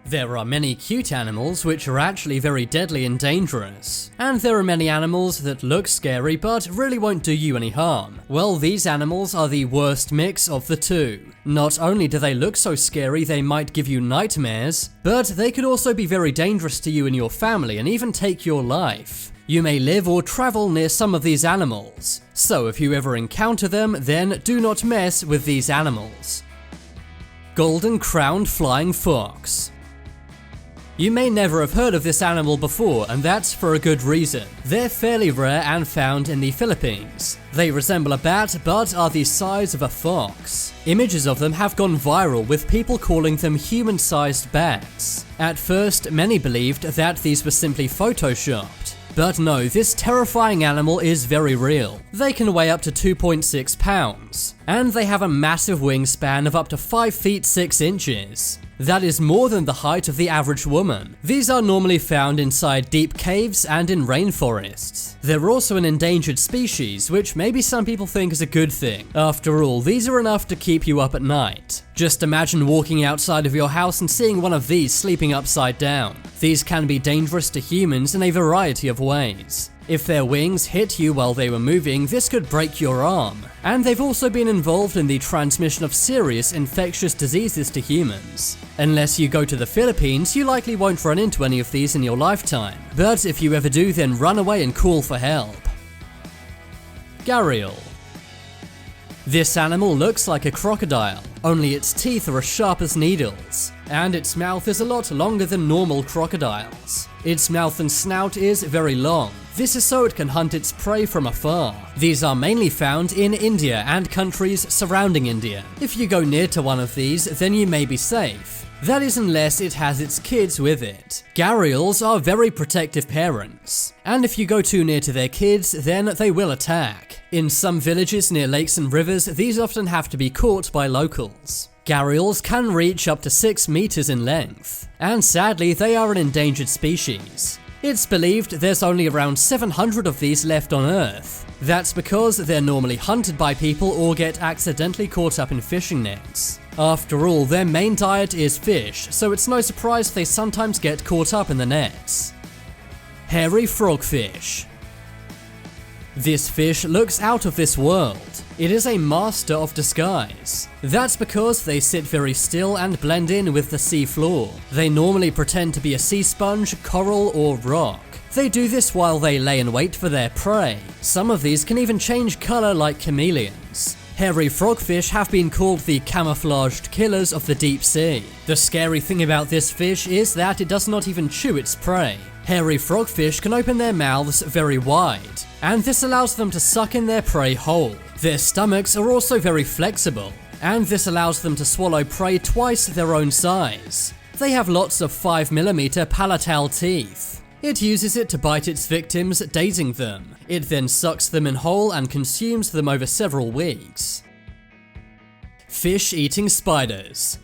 There are many cute animals which are actually very deadly and dangerous, and there are many animals that look scary but really won't do you any harm. Well, these animals are the worst mix of the two. Not only do they look so scary they might give you nightmares, but they could also be very dangerous to you and your family and even take your life. You may live or travel near some of these animals, so if you ever encounter them, then do not mess with these animals. Golden crowned flying fox. You may never have heard of this animal before, and that's for a good reason. They're fairly rare and found in the Philippines. They resemble a bat but are the size of a fox. Images of them have gone viral with people calling them human-sized bats. At first, many believed that these were simply photoshopped. But no, this terrifying animal is very real. They can weigh up to 2.6 pounds, and they have a massive wingspan of up to 5 feet 6 inches. That is more than the height of the average woman. These are normally found inside deep caves and in rainforests. They're also an endangered species, which maybe some people think is a good thing. After all, these are enough to keep you up at night. Just imagine walking outside of your house and seeing one of these sleeping upside down. These can be dangerous to humans in a variety of ways. If their wings hit you while they were moving, this could break your arm. And they've also been involved in the transmission of serious infectious diseases to humans. Unless you go to the Philippines, you likely won't run into any of these in your lifetime. But if you ever do, then run away and call for help. Gariel. This animal looks like a crocodile, only its teeth are as sharp as needles, and its mouth is a lot longer than normal crocodiles. Its mouth and snout is very long. This is so it can hunt its prey from afar. These are mainly found in India and countries surrounding India. If you go near to one of these, then you may be safe. That is unless it has its kids with it. Gariels are very protective parents, and if you go too near to their kids, then they will attack. In some villages near lakes and rivers, these often have to be caught by locals. Gariels can reach up to 6 meters in length, and sadly they are an endangered species. It's believed there's only around 700 of these left on Earth. That's because they're normally hunted by people or get accidentally caught up in fishing nets. After all, their main diet is fish, so it's no surprise they sometimes get caught up in the nets. Hairy frogfish. This fish looks out of this world. It is a master of disguise. That's because they sit very still and blend in with the sea floor. They normally pretend to be a sea sponge, coral, or rock. They do this while they lay in wait for their prey. Some of these can even change color like chameleons. Hairy frogfish have been called the camouflaged killers of the deep sea. The scary thing about this fish is that it does not even chew its prey. Hairy frogfish can open their mouths very wide, and this allows them to suck in their prey whole. Their stomachs are also very flexible, and this allows them to swallow prey twice their own size. They have lots of 5mm palatal teeth. It uses it to bite its victims, dazing them. It then sucks them in whole and consumes them over several weeks. Fish-eating spiders.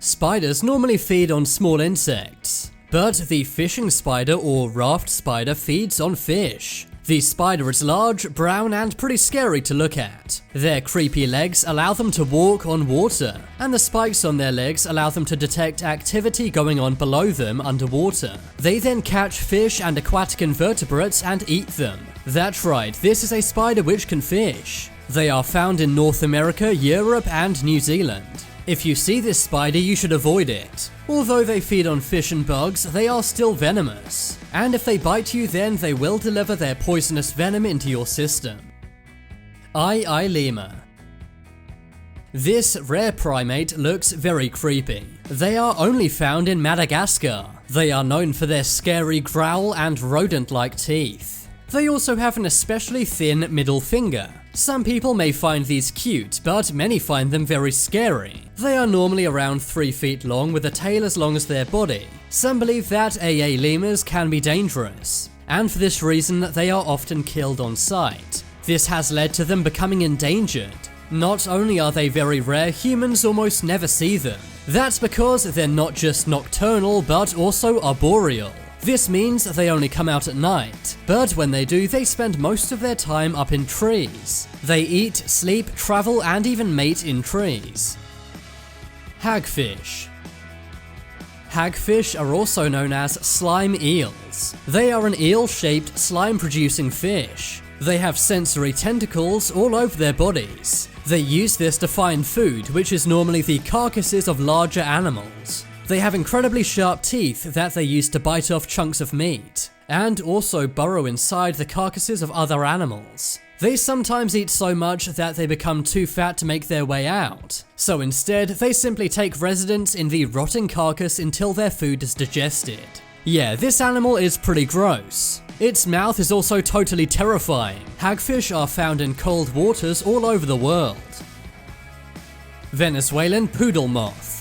Spiders normally feed on small insects, but the fishing spider or raft spider feeds on fish. The spider is large, brown, and pretty scary to look at. Their creepy legs allow them to walk on water, and the spikes on their legs allow them to detect activity going on below them underwater. They then catch fish and aquatic invertebrates and eat them. That's right, this is a spider which can fish. They are found in North America, Europe, and New Zealand. If you see this spider, you should avoid it. Although they feed on fish and bugs, they are still venomous. And if they bite you, then they will deliver their poisonous venom into your system. Lemur. This rare primate looks very creepy. They are only found in Madagascar. They are known for their scary growl and rodent-like teeth. They also have an especially thin middle finger. Some people may find these cute, but many find them very scary. They are normally around 3 feet long with a tail as long as their body. Some believe that lemurs can be dangerous, and for this reason they are often killed on sight. This has led to them becoming endangered. Not only are they very rare, humans almost never see them. That's because they're not just nocturnal, but also arboreal. This means they only come out at night, but when they do, they spend most of their time up in trees. They eat, sleep, travel, and even mate in trees. Hagfish. Hagfish are also known as slime eels. They are an eel-shaped slime-producing fish. They have sensory tentacles all over their bodies. They use this to find food, which is normally the carcasses of larger animals. They have incredibly sharp teeth that they use to bite off chunks of meat, and also burrow inside the carcasses of other animals. They sometimes eat so much that they become too fat to make their way out, so instead they simply take residence in the rotting carcass until their food is digested. Yeah, this animal is pretty gross. Its mouth is also totally terrifying. Hagfish are found in cold waters all over the world. Venezuelan poodle moth.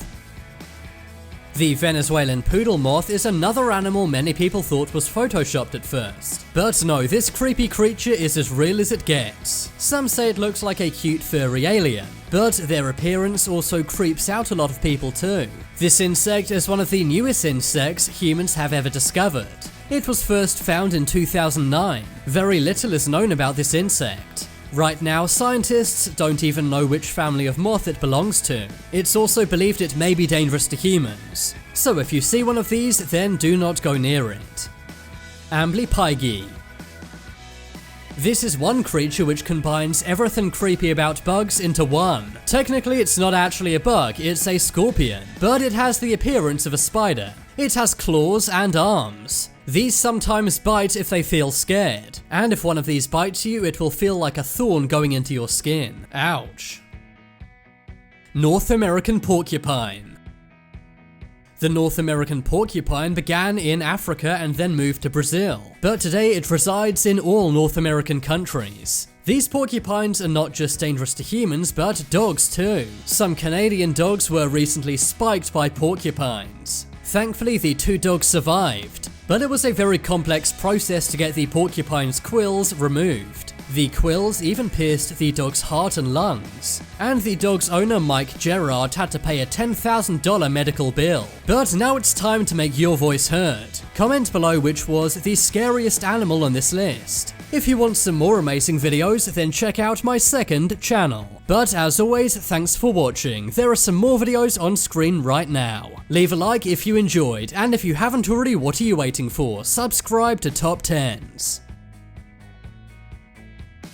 The Venezuelan poodle moth is another animal many people thought was photoshopped at first. But no, this creepy creature is as real as it gets. Some say it looks like a cute furry alien, but their appearance also creeps out a lot of people too. This insect is one of the newest insects humans have ever discovered. It was first found in 2009. Very little is known about this insect. Right now, scientists don't even know which family of moth it belongs to. It's also believed it may be dangerous to humans. So if you see one of these, then do not go near it. Amery Piggy. This is one creature which combines everything creepy about bugs into one. Technically, it's not actually a bug, it's a scorpion, but it has the appearance of a spider. It has claws and arms. These sometimes bite if they feel scared, and if one of these bites you, it will feel like a thorn going into your skin. Ouch. North American porcupine. The North American porcupine began in Africa and then moved to Brazil, but today it resides in all North American countries. These porcupines are not just dangerous to humans, but dogs too. Some Canadian dogs were recently spiked by porcupines. Thankfully, the 2 dogs survived, but it was a very complex process to get the porcupine's quills removed. The quills even pierced the dog's heart and lungs, and the dog's owner Mike Gerard had to pay a $10,000 medical bill. But now it's time to make your voice heard. Comment below which was the scariest animal on this list. If you want some more amazing videos, then check out my second channel. But as always, thanks for watching. There are some more videos on screen right now. Leave a like if you enjoyed, and if you haven't already, what are you waiting for? Subscribe to Top 10s.